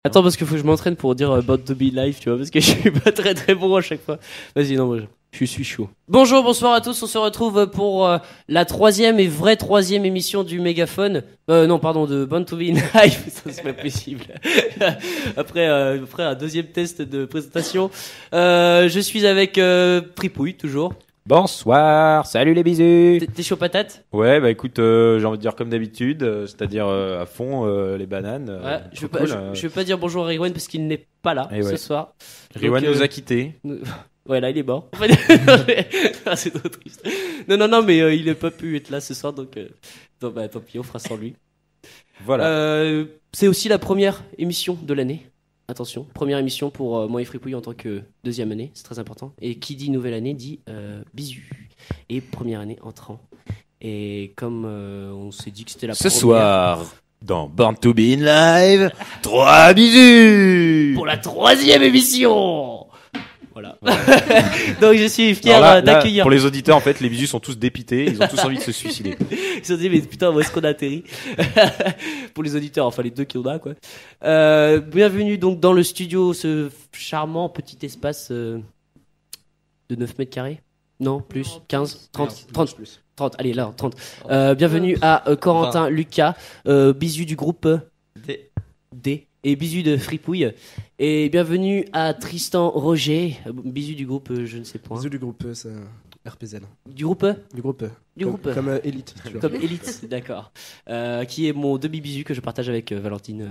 Attends, parce qu'il faut que je m'entraîne pour dire About to be live, tu vois, parce que je suis pas très très bon à chaque fois. Vas-y, non, moi, je suis chaud. Bonjour, bonsoir à tous, on se retrouve pour la troisième et vraie troisième émission du Mégaphone. Non, pardon, de Born to be in live, ça c'est pas possible. après un deuxième test de présentation, je suis avec Fripouille, toujours. Bonsoir, salut les bisous. T'es chaud patate? Ouais, bah écoute, j'ai envie de dire comme d'habitude, c'est-à-dire à fond les bananes. Ouais, je vais pas dire bonjour à Riwan parce qu'il n'est pas là ce soir. Riwan nous a quittés. Ouais, là il est mort. Ah, c'est trop triste. Non, mais il n'a pas pu être là ce soir, donc tant pis, on fera sans lui. Voilà. C'est aussi la première émission de l'année. Attention, première émission pour moi et Fripouille en tant que deuxième année, c'est très important. Et qui dit nouvelle année dit bisous. Et première année entrant. Et comme on s'est dit que c'était la première... Ce soir, dans Born to be in live, 3 bisous pour la troisième émission. Voilà. Donc je suis fier d'accueillir. Pour les auditeurs, en fait, les bisous sont tous dépités, ils ont tous envie de se suicider. Ils se sont dit, mais putain, où est-ce qu'on a atterri? Pour les auditeurs, enfin les deux qui en a, quoi. Bienvenue donc dans le studio, ce charmant petit espace de 9 mètres carrés. Non, plus, 15, 30, allez là, 30. Bienvenue à Corentin, 20. Lucas, bisous du groupe D. Et bisous de Fripouille. Et bienvenue à Tristan Roger. Bisous du groupe, je ne sais point. Bisous du groupe E, c'est RPZ. Du groupe E? Du groupe E. Du groupe comme Elite. Tu vois. Comme Elite, d'accord. Qui est mon demi-bisu que je partage avec Valentine,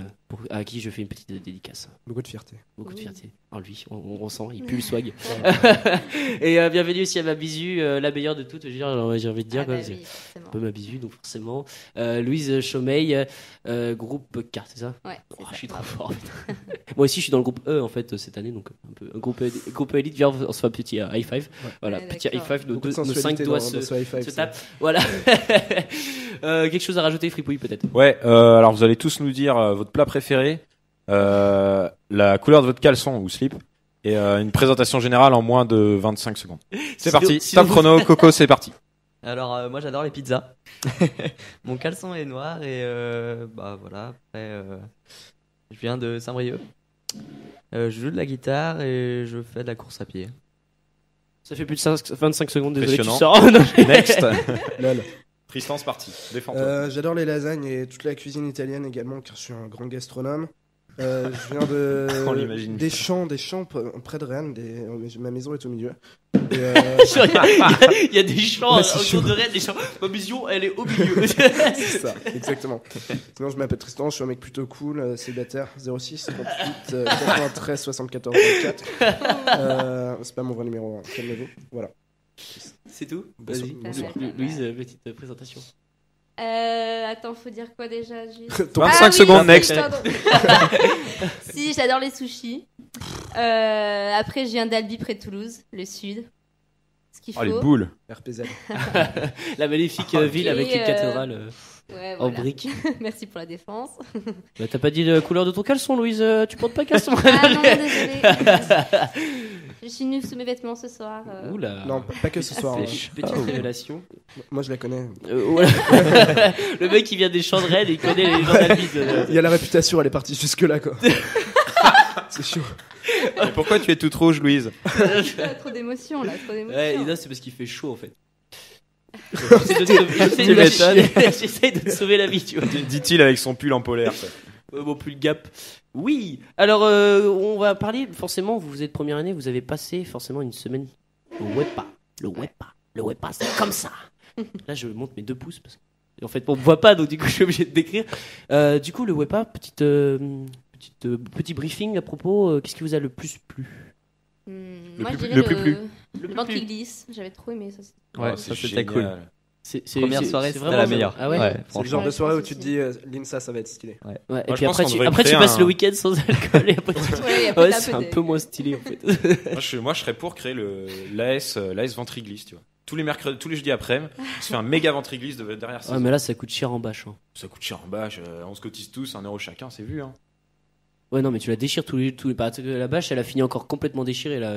à qui je fais une petite dédicace. Beaucoup de fierté. Beaucoup de fierté. En lui, on ressent, il pue le swag. Et bienvenue aussi à ma bisu, la meilleure de toutes, j'ai envie de dire. C'est un peu ma bisu, donc forcément. Louise Chaumeil, groupe K, c'est ça? Ouais. Je suis trop fort. Moi aussi, je suis dans le groupe E en fait cette année, donc un peu un groupe Elite. Viens, on se fait un petit high five. Ouais. Voilà, petit high five. Nos 5 doigts se tapent. Voilà. Quelque chose à rajouter, Fripouille, peut-être? Ouais, alors vous allez tous nous dire votre plat préféré, la couleur de votre caleçon ou slip, et une présentation générale en moins de 25 secondes. C'est parti, top chrono, Coco, c'est parti. Alors moi j'adore les pizzas. Mon caleçon est noir et bah voilà, après je viens de Saint-Brieuc. Je joue de la guitare et je fais de la course à pied. Ça fait plus de 25 secondes, désolé, tu sors. Next. Lol. Tristan, c'est parti. Défends-toi. J'adore les lasagnes et toute la cuisine italienne également, car je suis un grand gastronome. Je viens de des champs près de Rennes. Ma maison est au milieu. Et il y a des champs autour de Rennes, des champs. Ma maison, elle est au milieu. C'est ça, exactement. Sinon, je m'appelle Tristan, je suis un mec plutôt cool, célibataire, 06 38 93 74 24. C'est pas mon vrai numéro, hein. Calmez-vous. Voilà. C'est tout? Vas-y. Bonsoir. Louise, petite présentation. Attends, faut dire quoi déjà? 25 secondes, next. Si, j'adore les sushis. Après, je viens d'Albi, près de Toulouse, le sud. Ce qu'il faut. Les boules. RPZ. La magnifique ville avec une cathédrale ouais, en voilà. briques. Merci pour la défense. Bah, t'as pas dit la couleur de ton caleçon, Louise? Tu portes pas caleçon? Ah non, désolé. Je suis nue sous mes vêtements ce soir. Oula. Non, pas que ce soir. Petite révélation. Moi, je la connais. Voilà. Le mec, il vient des champs de Rennes et il connaît les gens d'Albi. Il y a la réputation, elle est partie jusque-là, quoi. C'est chaud. Mais pourquoi tu es toute rouge, Louise? Trop d'émotions, là, trop d'émotions. Ouais, Ina, c'est parce qu'il fait chaud, en fait. Tu m'étonnes. J'essaye de te sauver la vie, tu vois. Dit-il avec son pull en polaire. Mon pull Gap. Oui. Alors, on va parler, forcément, vous êtes première année, vous avez passé forcément une semaine au WEPA. Le WEPA, c'est comme ça. Là, je monte mes 2 pouces parce que, en fait, on me voit pas, donc du coup, je suis obligé de décrire. Du coup, le WEPA, petit briefing à propos, qu'est-ce qui vous a le plus plu? Moi, je dirais le plus plu. Le ventre qui glisse, j'avais trop aimé ça. Ouais, ça c'était cool. Première soirée, c'était vraiment la meilleure. Ah ouais, C'est le genre de soirée où tu te dis, l'INSA, ça va être stylé. Ouais. Moi, Et puis je pense qu'on après, devrait tu passes créer le week-end sans alcool et après Ouais, c'est un peu moins stylé en fait. Moi, je serais pour créer l'AS Ventriglisse, tu vois. Tous les jeudis après-midi, on se fait un méga ventriglisse derrière ça. Ouais, mais là, ça coûte cher en bâche. Hein. Ça coûte cher en bâche, on se cotise tous 1€ chacun, c'est vu, hein. Ouais, non, mais tu la déchires tous les. La bâche, elle a fini encore complètement déchirée là.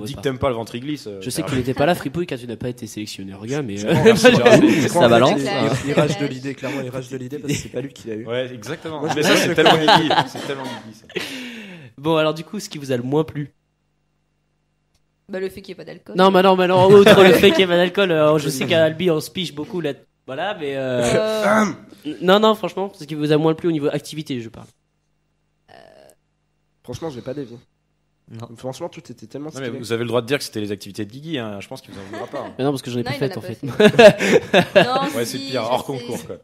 Dis que t'aimes pas le ventre glisse. Je sais que tu n'étais pas là, Fripouille, car tu n'as pas été sélectionné, regarde, mais. Ça balance. Il rage de l'idée, clairement, il rage de l'idée parce que c'est pas lui qui l'a eu. Ouais, exactement. Moi, Mais ça, c'est tellement Guigui. C'est tellement Guigui, ça. Bon, alors du coup, ce qui vous a le moins plu? Bah, le fait qu'il n'y ait pas d'alcool. Non, mais non, outre le fait qu'il y ait pas d'alcool, je sais qu'à Albi, on se piche beaucoup là. Voilà, mais. Non, franchement, ce qui vous a moins plu au niveau activité, je parle. Franchement, j'ai pas dévié. Non. Franchement, tout était tellement Non, mais stylé. vous avez le droit de dire que c'était les activités de Guigui. Hein. Je pense qu'il vous en voudra pas. Hein. Mais non, parce que j'en ai Non, pas il en fait a en pas fait. Non, Ouais, si, c'est pire, je hors sais. concours, quoi.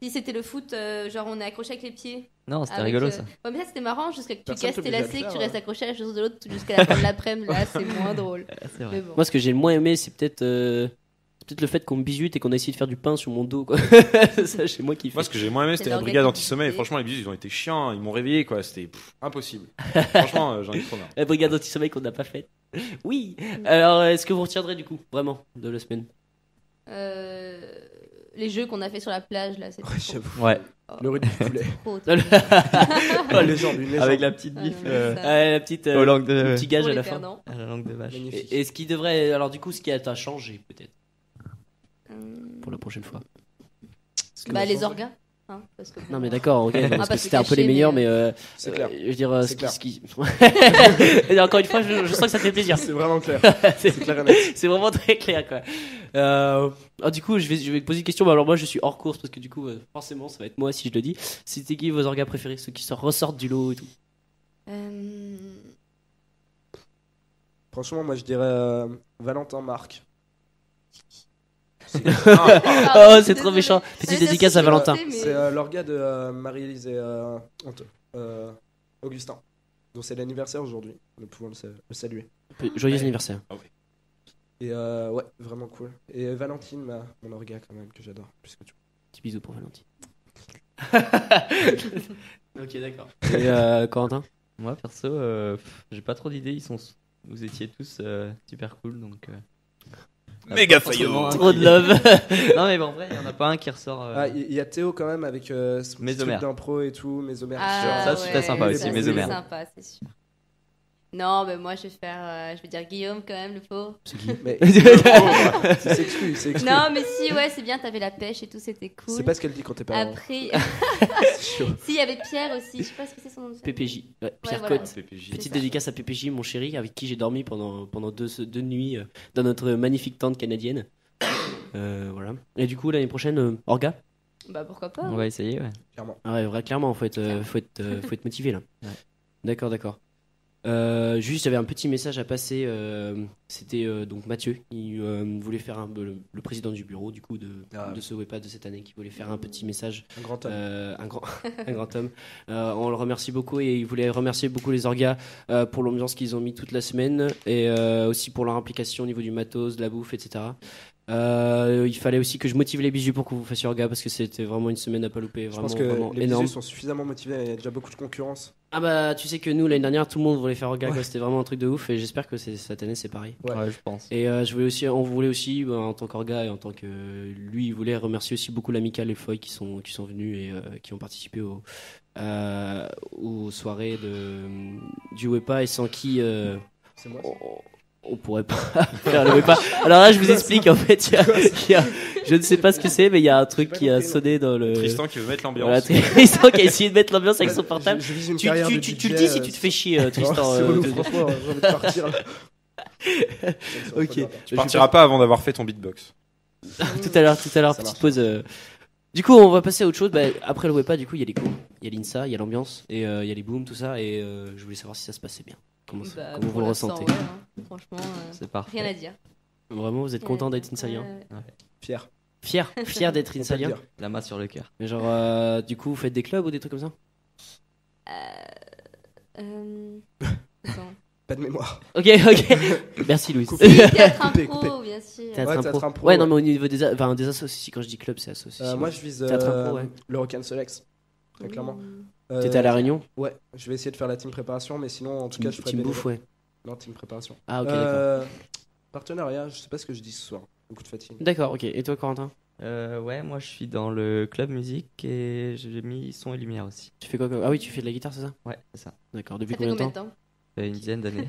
Si c'était le foot, genre on est accroché avec les pieds. Non, c'était avec, rigolo ça. Ouais, mais ça c'était marrant jusqu'à que tu Personne casses tes t'oblige à le lacets, que faire, tu ouais. restes accroché à la chose de l'autre jusqu'à la fin de l'après-midi. Là, c'est moins drôle. C'est vrai. Mais bon. Moi, ce que j'ai le moins aimé, c'est peut-être le fait qu'on me bisute et qu'on a essayé de faire du pain sur mon dos, quoi. Ça, c'est moi qui fais. Moi, ce que j'ai moins aimé, c'était la l'orgue brigade qui anti-sommeil. disait. Franchement, les bisous, ils ont été chiants. Ils m'ont réveillé, quoi. C'était impossible. Franchement, j'en ai trop marre. La brigade anti-sommeil qu'on n'a pas faite. Oui. Alors, est-ce que vous retiendrez du coup, vraiment, de la semaine? Les jeux qu'on a fait sur la plage là, c'était Ouais, trop, j'avoue. Ouais. Le rugby poulet. trop. Une légende, une légende. Avec la petite Ah, bif non, mais ça, La petite. aux langues le de petit gage pour à les la fin. perdants. à la langue de vache. Magnifique. Et ce qui devrait. Alors, du coup, ce qui t'a changé, peut-être, pour la prochaine fois. Bah, les orgas. Hein, parce que bon, Non, mais d'accord, ok. Parce pas que se c'était un peu les cacher, meilleurs, mais, mais. C'est clair. Je veux dire, C'est clair. Et encore une fois, je sens que ça te fait plaisir. C'est vraiment clair. C'est C'est clair et net. c'est vraiment très clair, quoi. Du coup, je vais te poser une question. Mais alors, moi, je suis hors course parce que du coup, forcément, ça va être moi si je le dis. C'était qui vos orgas préférés? Ceux qui ressortent du lot et tout. Franchement, moi, je dirais Valentin Marc. Oh, c'est trop méchant. Petite dédicace à Valentin. C'est l'orga de Marie-Élise et Augustin. Donc c'est l'anniversaire aujourd'hui. Nous pouvons le saluer. Joyeux anniversaire. Et ouais, vraiment cool. Et Valentine, mon orga quand même, que j'adore. Plus que tout. Petit bisou pour Valentine. Ok, d'accord. Et Corentin? Moi perso, j'ai pas trop d'idées. Vous étiez tous super cool donc. Méga pas forcément faillot. Trop de love. Non mais bon, en vrai, il y en a pas un qui ressort. Ah, il y a Théo quand même avec ce petit truc Mésomère. d'impro et tout, Mésomère. Ah, Ça, c'était sympa aussi, ça, Mésomère. C'est sympa, c'est sûr. Non, mais moi je vais dire Guillaume quand même, le pauvre. Mais c'est exclu, c'est exclu. Non, mais si, ouais, c'est bien, t'avais la pêche et tout, c'était cool. C'est pas ce qu'elle dit quand t'es pas en... Après, C'est chaud. si, il y avait Pierre aussi, je sais pas ce que c'est son nom. de famille. PPJ. Ouais, Pierre voilà. Cotte. PPJ. Petite ça. dédicace à PPJ, mon chéri, avec qui j'ai dormi pendant deux nuits dans notre magnifique tente canadienne. Voilà. Et du coup, l'année prochaine, Orga? Bah pourquoi pas. On va essayer, ouais. Clairement. Ah ouais, clairement, faut être motivé là. Ouais. D'accord. Juste, j'avais un petit message à passer. C'était donc Mathieu qui voulait faire le président du bureau du coup de ce WEPA de cette année, qui voulait faire un petit message. Un grand homme. Un grand homme. On le remercie beaucoup et il voulait remercier beaucoup les orgas pour l'ambiance qu'ils ont mis toute la semaine et aussi pour leur implication au niveau du matos, de la bouffe, etc. Il fallait aussi que je motive les bisous pour que vous fassiez orga parce que c'était vraiment une semaine à pas louper, Je vraiment, pense que vraiment les énorme. bisous sont suffisamment motivés, il y a déjà beaucoup de concurrence. Ah bah tu sais que nous l'année dernière tout le monde voulait faire orga, Ouais. quoi. C'était vraiment un truc de ouf et j'espère que cette année c'est pareil. Ouais. Ouais, je pense. Et on voulait aussi en tant qu'orga et en tant que lui il voulait remercier aussi beaucoup l'amicale et Foy qui sont venus et qui ont participé aux soirées du WEPA et sans qui C'est moi. on pourrait pas faire le WEPA. Alors là je vous explique en fait je ne sais pas ce que c'est mais il y a un truc qui a sonné dans le Tristan qui veut mettre voilà, l'ambiance. Tristan qui a essayé de mettre l'ambiance avec son portable. Je vise une Tu carrière de le DJ, dis si tu te fais chier Tristan. C'est relou, franchement, j'ai envie de partir. Là. Ok. Tu partiras pas avant d'avoir fait ton beatbox. Tout à l'heure, Ça petite marche. pause. Du coup, on va passer à autre chose. Bah, après le WEPA, du coup, il y a les cours, il y a l'INSA, il y a l'ambiance et il y a les booms, tout ça. Et je voulais savoir si ça se passait bien. Comment Bah, vous pour le l'instant, ressentez? ouais, hein. Franchement, C'est parfait. rien à dire. Vraiment, vous êtes content d'être insalien? Ouais. Fier. Fier d'être On peut le insalien? dire. La main sur le cœur. Mais genre, du coup, vous faites des clubs ou des trucs comme ça? Attends. Pas de mémoire. Ok. Merci Louise. Coupé. Si, théâtre Coupé, impro, coupé. bien sûr. Théâtre Ouais, impro. théâtre impro, Ouais, non, ouais. mais au niveau des associations, quand je dis club, c'est association. Moi, je vise Théâtre impro, ouais. le Rock and Solex. Très clairement. T'étais à La Réunion? Ouais, je vais essayer de faire la team préparation, mais sinon, en tout cas, je ferai Team bénévole. bouffe, ouais. Non, team préparation. Ah, ok, d'accord. Partenariat, je sais pas ce que je dis ce soir. Beaucoup de fatigue. D'accord, ok. Et toi, Corentin? Ouais, moi je suis dans le club musique et j'ai mis son et lumière aussi. Tu fais quoi Ah oui, tu fais de la guitare, c'est ça? Ouais, c'est ça. D'accord. Ça Depuis fait combien de combien temps? de temps? Ça fait une dizaine d'années.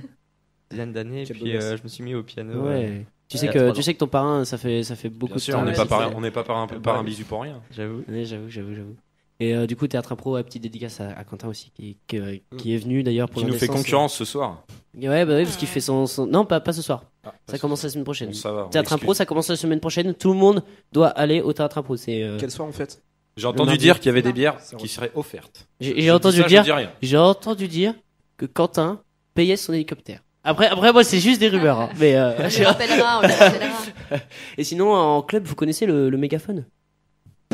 dizaine d'années. Et Quelle puis bonne je me suis mis au piano. Ouais. Tu il sais y a que 3 tu ans. sais que ton parrain, ça fait beaucoup Bien de sûr, temps. on n'est ouais, pas c'est par ça. on n'est pas par un bisu pour rien. J'avoue. Ouais, j'avoue. Et du coup, Théâtre Impro, petite dédicace à Quentin aussi, qui est venu d'ailleurs pour Qui la nous fait naissance. concurrence ce soir. Ouais, bah oui, parce qu'il fait son. Non, pas ce soir. Ah, Ça commence la semaine prochaine. Bon, ça va. on Théâtre Impro, l'excuse. ça commence la semaine prochaine. Tout le monde doit aller au Théâtre Impro. C'est. Quel soir en fait? J'ai entendu mardi. dire qu'il y avait des bières Ça qui seraient offertes. J'ai Je dis entendu ça, je dire. dis rien. J'ai entendu dire que Quentin payait son hélicoptère. Après, moi, c'est juste des rumeurs. Hein. Mais On le rappellera. et sinon, en club, vous connaissez le mégaphone?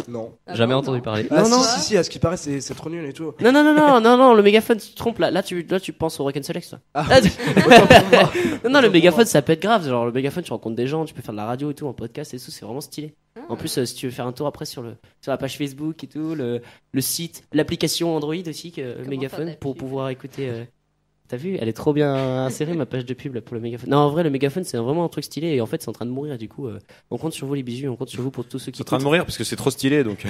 Non. Ah Jamais bon, entendu non. parler. Ah, Non, non. si, à ce qui paraît, c'est trop nul et tout. Non, le mégaphone, tu te trompes là. Là, tu penses au Rock and Select. Là. Ah, Là, autant pour moi. non, le pour mégaphone, moi. ça peut être grave. Genre, le mégaphone, tu rencontres des gens, tu peux faire de la radio et tout, en podcast et tout, c'est vraiment stylé. Ah. En plus, si tu veux faire un tour après sur la page Facebook et tout, le site, l'application Android aussi, faire mégaphone, de la pour pub. pouvoir écouter. T'as vu, elle est trop bien insérée ma page de pub là, pour le mégaphone. Non, en vrai, le mégaphone, c'est vraiment un truc stylé et en fait, c'est en train de mourir. Du coup, on compte sur vous les bisous, on compte sur vous pour tous ceux qui. C'est en train de mourir parce que c'est trop stylé donc.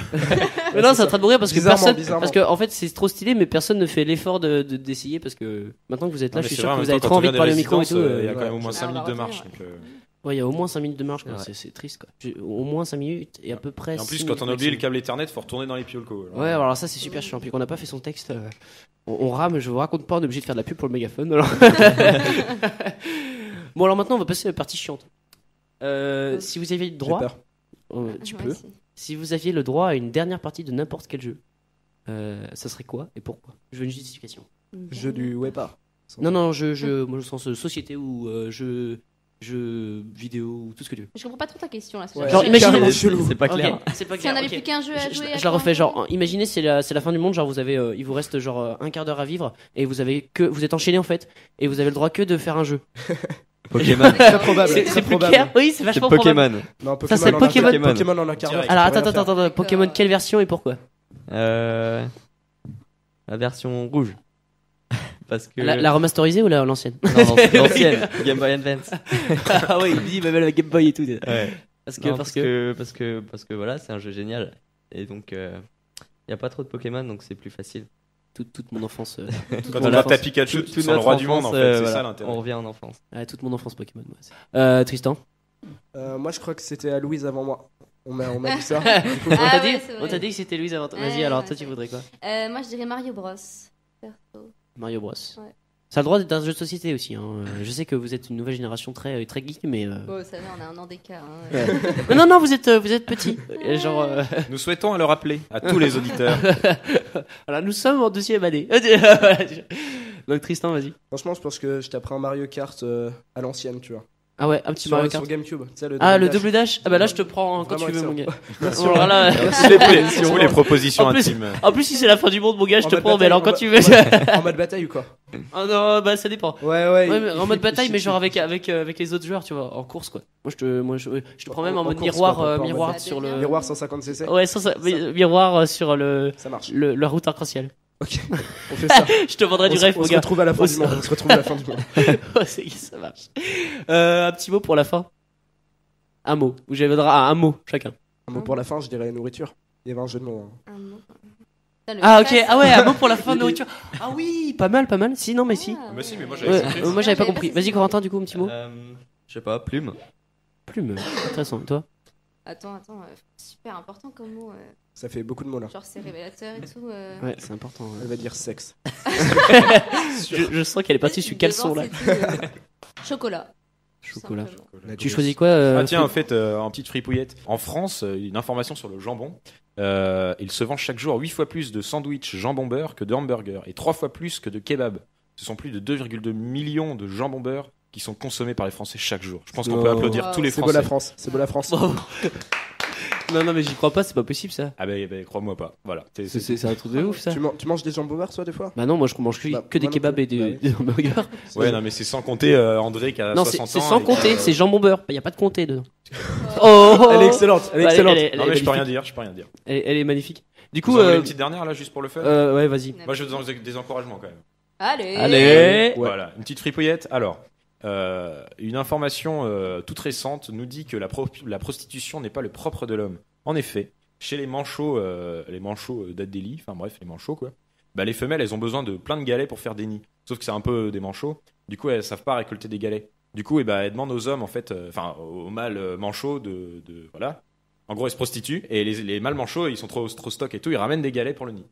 Mais non, c'est en train de mourir parce que Bizarrement. parce que en fait, c'est trop stylé, mais personne ne fait l'effort d'essayer parce que maintenant que vous êtes là, Non, mais je suis c'est sûr vrai, que en vous même avez temps, trop quand envie on de vient parler au des micro et tout. résidences, il y a quand ouais. même au moins Ah, 5 on minutes va de marche. retenir, donc, Ouais, il y a au moins 5 minutes de marche, quoi. Ouais. C'est triste, quoi. Au moins 5 minutes et à peu près. Et en plus, 6 quand on a minutes oublié le maximum. câble Ethernet, faut retourner dans les piolcos. Ouais, alors ça, c'est super chiant. Puis qu'on n'a pas fait son texte, on rame, je vous raconte pas, on est obligé de faire de la pub pour le mégaphone. Alors. Bon, alors maintenant, on va passer à la partie chiante. Si vous aviez le J'ai droit, peur. tu Moi peux. aussi. Si vous aviez le droit à une dernière partie de n'importe quel jeu, ça serait quoi et pourquoi? Je veux une justification. Jeu du Wepa. Non, moi je sens société ou jeu vidéo ou tout ce que tu veux. Je comprends pas trop ta question là. Ouais. Genre, imaginez- carrément C'est chelou. c'est pas clair. Ok, c'est pas Si on clair. avait ok. plus qu'un jeu à jouer. Je la refais, genre, imaginez, c'est la fin du monde, genre, vous avez, il vous reste genre un quart d'heure à vivre, et vous êtes enchaîné en fait, et vous avez le droit que de faire un jeu. Pokémon. Très probable. C'est très plus probable. clair, oui, c'est C'est vachement probable. Pokémon. Non, Ça, c'est Pokémon. Pokémon en un quart d'heure. Alors, tu peux rien attends, faire. Pokémon, quelle version et pourquoi? La version rouge. Parce que. La remasterisée ou l'ancienne? Non, c'est l'ancienne. Game Boy Advance. Ah oui, il me dit, même la Game Boy et tout. Ouais. Parce que, Non, parce que. parce que voilà, c'est un jeu génial. Et donc, il n'y a pas trop de Pokémon, donc c'est plus facile. Toute mon enfance. Quand mon on a enfance. ta Pikachu, tu Toute sens le notre roi du monde en enfance, fait. C'est voilà, ça l'intérêt. On revient en enfance. Ouais, toute mon enfance Pokémon. Moi. Tristan? Moi, je crois que c'était à Louise avant moi. On m'a dit ça. On Ah t'a ouais, dit, c'est on vrai. t'a dit que c'était Louise avant toi. Vas-y, Ouais, alors ouais, toi, tu c'est voudrais quoi? Moi je dirais Mario Bros. Perso. Mario Bros. Ouais. Ça a le droit d'être un jeu de société aussi. Hein. Je sais que vous êtes une nouvelle génération très geek, mais. Bon, ça va, on a un an d'écart. Hein. Mais non, vous êtes petit. Genre, Nous souhaitons à le rappeler à tous les auditeurs. voilà, nous sommes en 2e année. Donc Tristan, vas-y. Franchement, je pense que je taperai un Mario Kart à l'ancienne, tu vois. Ah ouais, un petit Mario Kart. Sur GameCube. Tu sais, Ah, le Dash. double dash. Ah bah là, je te prends quand Vraiment tu veux, mon gars. excellent. Alors là, Tous les propositions En plus- intimes. en plus, si c'est la fin du monde, mon gars, je En te mode prends. Mais bataille, alors quand en tu veux. En mode bataille ou quoi? Oh non, bah ça dépend. Ouais. Ouais, mais en mode bataille, mais genre avec les autres joueurs, tu vois, en course quoi. Moi, je te prends même en En mode course, miroir, quoi, pas en mode miroir bataille. sur le. Miroir 150cc. Ouais, miroir sur Ça marche. la route arc-en-ciel. Ok. On fait ça. Je te vendrai du rêve, on mon se gars. retrouve à la fin du monde. On se retrouve à la fin du monde. Oh, ça marche. Un petit mot pour la fin. Un mot. Vous avez le droit à un mot chacun. Un mot pour la fin, je dirais nourriture. Il y avait un jeu de mots. hein. Un mot. Putain, le Ah ok, stress. ah ouais, un mot pour la fin de nourriture. Ah oui, pas mal. Si, non mais si. Ah, Mais si, mais moi, ouais. j'avais Ouais, compris. moi j'avais pas J'avais compris. pas Vas-y Corentin, du coup un petit mot. Je sais pas, plume. Plume. Intéressant. Et toi? Attends, super important comme mot. Ça fait beaucoup de mots là. Genre c'est révélateur et tout. Ouais, c'est important. Elle va dire sexe. Je sens qu'elle est partie sur caleçon là. Chocolat. Chocolat. Simplement. Tu choisis quoi Ah tiens, en fait, en petite fripouillette. En France, une information sur le jambon. Il se vend chaque jour 8 fois plus de sandwich jambon beurre que de hamburgers et 3 fois plus que de kebab. Ce sont plus de 2,2 millions de jambon beurre qui sont consommés par les Français chaque jour. Je pense qu'on peut Oh. applaudir Wow. tous les C'est beau la Français. France. C'est beau la France. Bravo. Non mais j'y crois pas, c'est pas possible ça. Ah ben, crois-moi pas. Voilà. C'est un truc de ouf ça. Tu manges des jambons beurre, toi, des fois? Bah non, moi je mange Bah, que des moi non kebabs plus. et des Bah des hamburgers. Ouais, non, mais c'est sans compter André qui a Non, 60 ans. c'est sans et qui- compter, c'est jambon beurre. Il y a pas de compter dedans. Oh, Elle est excellente. Elle est Bah, excellente. Non, mais je peux rien magnifique. dire, je peux rien dire. Elle est magnifique. Du Vous coup, en voulez une petite dernière là, juste pour le fun ouais, vas-y. Moi, je vous donne des encouragements quand même. Allez. Allez. Voilà, une petite fripouillette. Alors, une information toute récente nous dit que la prostitution n'est pas le propre de l'homme. En effet, chez les manchots d'Adélie, enfin bref, les manchots quoi, bah, les femelles elles ont besoin de plein de galets pour faire des nids. Sauf que c'est un peu des manchots. Du coup, elles savent pas récolter des galets. Du coup, elles demandent aux hommes, en fait, enfin, aux mâles manchots voilà. En gros, ils se prostituent et les mâles manchots, ils sont trop stock et tout, ils ramènent des galets pour le nid.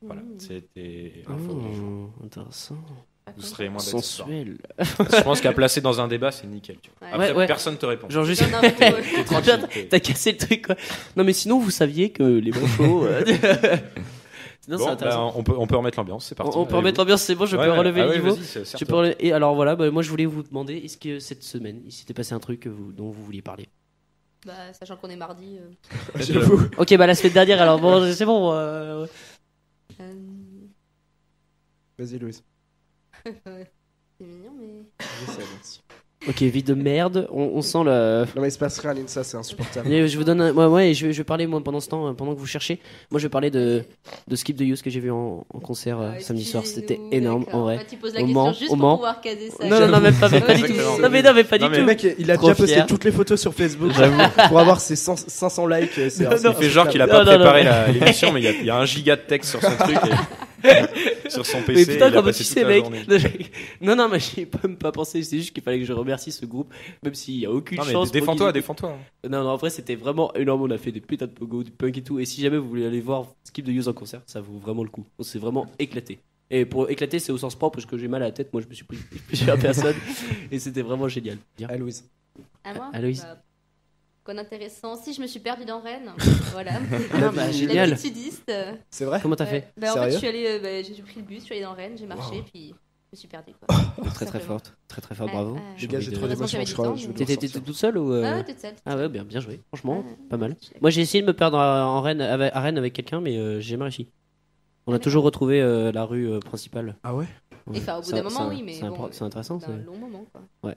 Voilà, c'était l'info. Intéressant. Vous serez moins bête ce soir. Sensuel. Je pense qu'à placer dans un débat, c'est nickel. Tu vois. Ouais. Après, Ouais. personne te répond. Genre juste. Non, non, mais- T'es tranquille. T'as cassé le truc, quoi. Non, mais sinon, vous saviez que les manchots. Sinon, c'est Bon, intéressant. on peut remettre l'ambiance, c'est parti. On peut remettre l'ambiance, c'est bon, je peux relever le niveau. Et alors voilà, moi je voulais vous demander, est-ce que cette semaine, il s'était passé un truc dont vous vouliez parler? Bah, sachant qu'on est mardi. J'avoue. Ok, bah la semaine dernière, alors bon, c'est bon. Vas-y, Louise. C'est mignon, mais. J'essaie, merci. Ok, vie de merde, on sent le. Non, mais il se passe rien, Linsa, c'est insupportable. Et je vous donne ouais, je vais parler moi pendant ce temps, pendant que vous cherchez. Moi je vais parler de Skip the Use que j'ai vu en concert samedi soir. C'était énorme en vrai. Tu poses la Au question Mans, juste au pour Mans. pouvoir caser ça. Non, même pas du tout. Exactement. Non, mais pas Non, du mais Le tout. mec, il a Trop déjà posté fier. toutes les photos sur Facebook pour avoir ses 500 likes. C'est Non, Il fait genre qu'il a Non, pas non, préparé non. l'émission, mais il y a 1 giga de texte sur son truc, sur son PC. Mais putain, il a comment passé tu toute sais, la mec? journée. Non, mais j'y ai même pas pensé. C'est juste qu'il fallait que je remercie ce groupe, même s'il y a aucune Non, mais chance. pour défends-toi. Non, en vrai, c'était vraiment énorme. On a fait des putains de pogo, du punk et tout. Et si jamais vous voulez aller voir Skip the Use en concert, ça vaut vraiment le coup. On s'est vraiment éclaté. Et pour éclater, c'est au sens propre parce que j'ai mal à la tête. Moi, je me suis pris plusieurs personnes et c'était vraiment génial. Bien. Ah, Louise. À moi Aloïs. Bah, quoi d'intéressant. Si, je me suis perdue dans Rennes. Voilà. Ah, bah, génial. La petite sudiste. C'est vrai? Comment t'as fait? Bah, en fait, Sérieux je suis allée, j'ai pris le bus, je suis allée dans Rennes, j'ai marché, puis je me suis perdue. Quoi. Très très forte. Très très fort, bravo. Ouais, Les gars, j'ai trop Heureusement d'émotions, qu'il y je avait crois. du Je temps, vais mais- devoir T'étais sortir. toute seule ou Ah ouais, toute seule. Ah ouais, bien joué. Franchement, Ouais. pas mal. Je l'ai- Moi, j'ai essayé de me perdre à Rennes avec quelqu'un, mais j'ai jamais réussi. On a toujours retrouvé la rue principale. Ah ouais? Et enfin, au bout d'un moment, oui, mais bon, c'est intéressant. d'un long moment, quoi.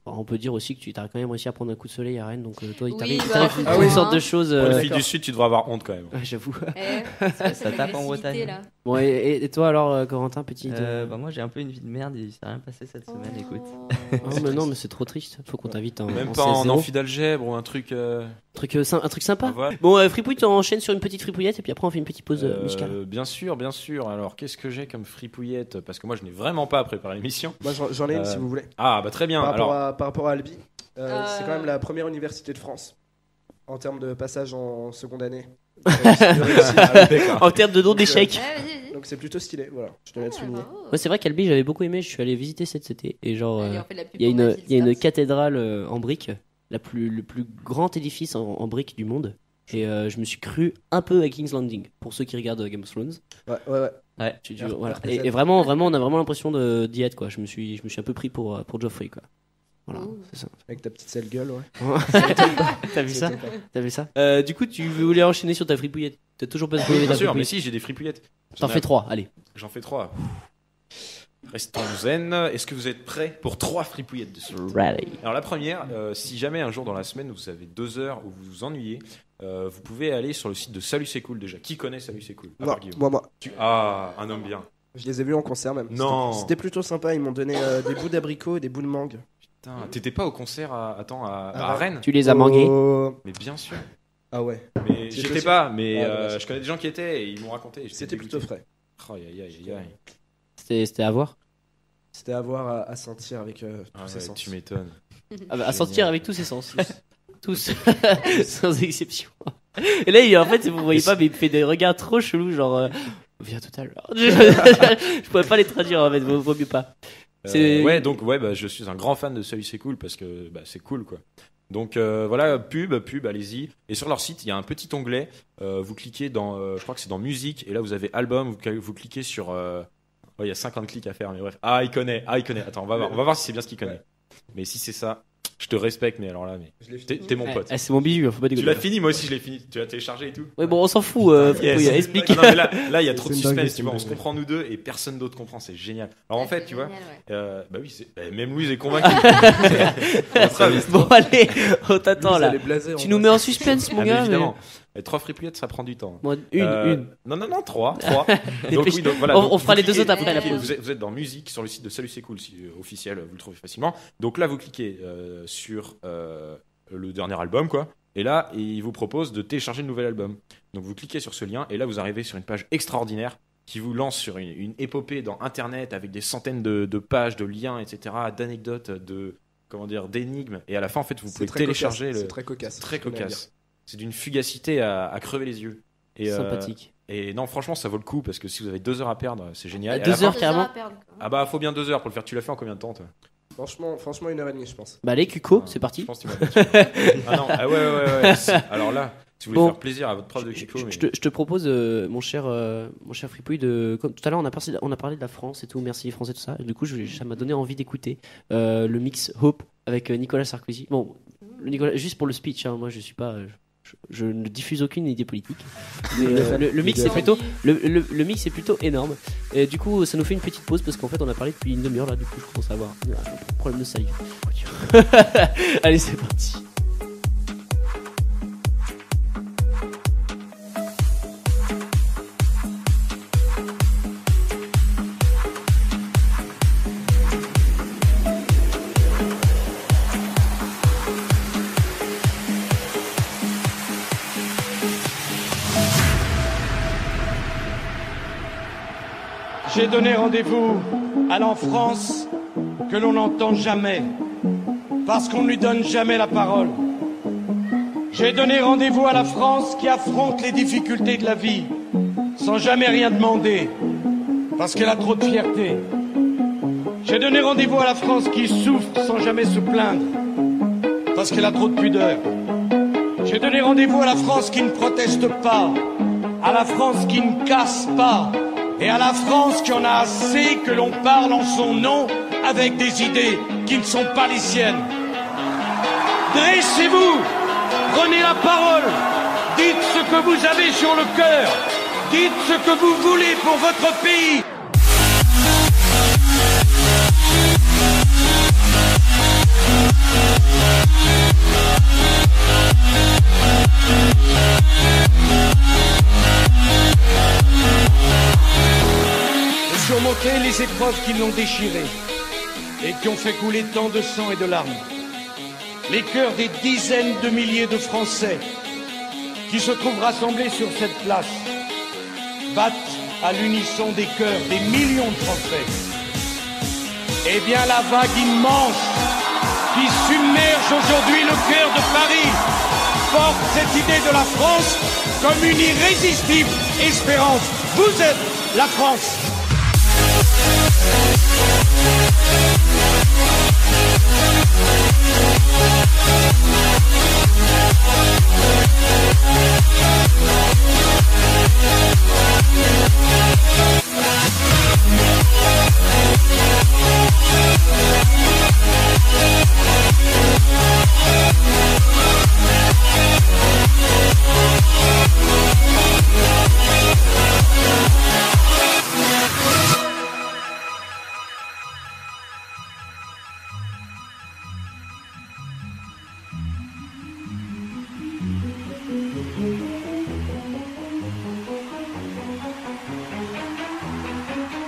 On peut dire aussi que tu t'as quand même réussi à prendre un coup de soleil à Rennes, donc toi, il Oui, t'arrive bah, une ah oui. sorte de choses. Pour une D'accord. fille du Sud, tu devrais avoir honte quand même. Ouais, j'avoue. C'est quoi Ça cette tape en agressivité, Bretagne. là Bon, et toi alors, Corentin, petite. Bah moi j'ai un peu une vie de merde, il s'est rien passé cette semaine, écoute. Oh, mais non, mais c'est trop triste. Faut qu'on t'invite en. Même en pas en CS0. amphi d'algèbre ou un truc. Un truc sympa. Voilà. Bon, Fripouille, tu enchaînes sur une petite fripouillette et puis après on fait une petite pause musicale. Bien sûr. Alors, qu'est-ce que j'ai comme fripouillette? Parce que moi, je n'ai vraiment pas préparé l'émission. Moi, j'en ai une si vous voulez. Ah, bah très bien. Par rapport à Albi, Euh. c'est quand même la première université de France en termes de passage en seconde année. De réussite. D'accord. En termes de nom d'échec. Ouais, vas-y. Donc c'est plutôt stylé, voilà. Je tenais à le souligner. bravo. Ouais, c'est vrai qu'Albi, j'avais beaucoup aimé. Je suis allé visiter cet été et genre. Allez, on fait de la pub Il y a pour Mathilde il y a une Stars. cathédrale en briques, le plus grand édifice en briques du monde. Et je me suis cru un peu à King's Landing, pour ceux qui regardent Game of Thrones. Ouais. Voilà. RTZ. Et vraiment, on a vraiment l'impression d'y être, quoi. Je me suis un peu pris pour Joffrey, quoi. Voilà, Ouh. c'est ça. Avec ta petite sale gueule, ouais. T'as vu ça? T'as vu ça? Du coup, tu voulais enchaîner sur ta fripouillette. T'as toujours pas trouvé Bien ta sûr, mais fripouillette. si, j'ai des fripouillettes. T'en fais 3, allez. J'en fais 3. Restons zen. Est-ce que vous êtes prêts pour 3 fripouillettes de suite? Ready. Alors la première, si jamais un jour dans la semaine vous avez 2 heures où vous vous ennuyez, vous pouvez aller sur le site de Salut c'est cool déjà. Qui connaît Salut c'est cool? À part Guillaume. Moi. Ah, un homme bien. Je les ai vus en concert même. Non. C'était plutôt sympa. Ils m'ont donné des bouts d'abricot et des bouts de mangue. Putain, t'étais pas au concert à Ah, Rennes? Tu les as mangués. Oh. Mais bien sûr. Ah ouais. Mais C'est j'étais possible. pas, mais Ah, dommage. je connais des gens qui étaient et ils m'ont raconté. J'étais C'était plutôt dégoûté. frais. Oh, aïe, aïe, aïe, aïe. C'était à voir. C'était à voir, à sentir avec tous Ah ces ouais, sens. tu m'étonnes. Ah bah, à sentir avec tous ses sens. Tous. Sans exception. Et là, en fait, vous voyez pas, mais il me fait des regards trop chelous, genre. Viens tout à l'heure. Je pourrais pas les traduire, en fait, vaut mieux pas. C'est- Bah, je suis un grand fan de Salut c'est cool parce que bah, c'est cool quoi. Donc voilà, pub, allez-y. Et sur leur site, il y a un petit onglet. Vous cliquez dans, je crois que c'est dans musique, et là vous avez album. Vous cliquez sur. Il y a 50 clics à faire, mais bref. Ah, il connaît. Attends, on va voir si c'est bien ce qu'il connaît. Ouais. Mais si c'est ça, je te respecte, mais alors là, mais Je l'ai fini. t'es mon Ouais, pote. c'est mon bijou, faut pas Tu déconner. l'as fini, moi aussi je l'ai fini. Tu l'as téléchargé et tout. Ouais, bon, on s'en fout, Fripouille, Yes. explique. Non, mais là, il y a trop de C'est une dinguerie, suspense, tu vois. On se comprend nous deux et personne d'autre comprend. C'est génial. Alors en fait, tu vois. Bah oui, même Louise est convaincue. Bon, allez, on t'attend Louise, là. elle est blasée, Tu en nous vrai. mets en suspense, mon Ah, mais gars. évidemment. 3 fripouillettes, ça prend du temps. Bon, une. Non, 3. Dépêche- Donc voilà. on donc, fera vous les deux cliquez- autres après la pause. Vous êtes dans musique sur le site de Salut c'est cool, officiel, vous le trouvez facilement. Donc là, vous cliquez sur le dernier album, quoi. Et là, il vous propose de télécharger le nouvel album. Donc vous cliquez sur ce lien et là, vous arrivez sur une page extraordinaire qui vous lance sur une épopée dans Internet avec des centaines de pages, de liens, etc., d'anecdotes, d'énigmes. Et à la fin, en fait, vous C'est pouvez très télécharger. cocasse, c'est très cocasse. Très je tenais à le cocasse. C'est d'une fugacité à crever les yeux. Et, Sympathique. et non, franchement, ça vaut le coup parce que si vous avez 2 heures à perdre, c'est génial. Et à 2 la fin- heures carrément. Ah bah, faut bien 2 heures pour le faire. Tu l'as fait en combien de temps, toi? Franchement, 1h30, je pense. Bah allez, Cuco, Ah, c'est parti. Je pense que tu m'as battu. Ah non, ah ouais. Alors là, si vous voulez Bon. faire plaisir à votre prof de Kiko, mais... Je te propose, mon cher Fripouille, comme tout à l'heure on a parlé de la France et tout, merci les Français, tout ça. Et du coup, ça m'a donné envie d'écouter le mix Hope avec Nicolas Sarkozy. Bon, Nicolas, juste pour le speech, hein, moi je suis pas, je ne diffuse aucune idée politique. Mais, le mix est plutôt, le mix est plutôt énorme. Et du coup, ça nous fait une petite pause parce qu'en fait, on a parlé depuis une demi-heure là. Du coup, je commence à avoir un problème de salive. Allez, c'est parti. J'ai donné rendez-vous à l'enfance que l'on n'entend jamais, parce qu'on ne lui donne jamais la parole. J'ai donné rendez-vous à la France qui affronte les difficultés de la vie, sans jamais rien demander, parce qu'elle a trop de fierté. J'ai donné rendez-vous à la France qui souffre sans jamais se plaindre, parce qu'elle a trop de pudeur. J'ai donné rendez-vous à la France qui ne proteste pas, à la France qui ne casse pas, et à la France qui en a assez que l'on parle en son nom avec des idées qui ne sont pas les siennes. Dressez-vous, prenez la parole, dites ce que vous avez sur le cœur, dites ce que vous voulez pour votre pays. Surmonter les épreuves qui l'ont déchiré et qui ont fait couler tant de sang et de larmes. Les cœurs des dizaines de milliers de Français qui se trouvent rassemblés sur cette place battent à l'unisson des cœurs des millions de Français. Eh bien, la vague immense qui submerge aujourd'hui le cœur de Paris porte cette idée de la France comme une irrésistible espérance. Vous êtes la France.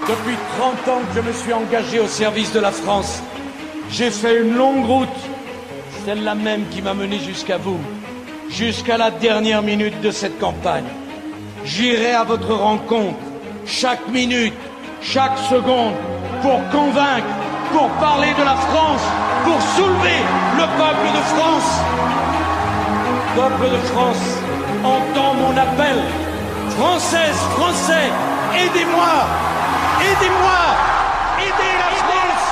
Depuis 30 ans que je me suis engagé au service de la France, j'ai fait une longue route, celle-là même qui m'a mené jusqu'à vous, jusqu'à la dernière minute de cette campagne. J'irai à votre rencontre, chaque minute, chaque seconde, pour convaincre, pour parler de la France, pour soulever le peuple de France. Peuple de France, entends mon appel. Françaises, Français, aidez-moi! Aidez-moi! Aidez la France!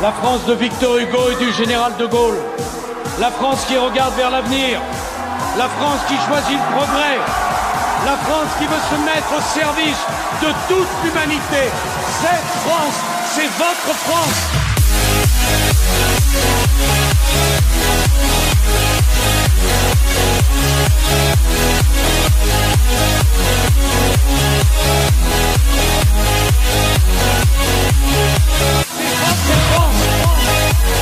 La France de Victor Hugo et du général de Gaulle. La France qui regarde vers l'avenir. La France qui choisit le progrès. La France qui veut se mettre au service de toute l'humanité. Cette France, c'est votre France. C'est France.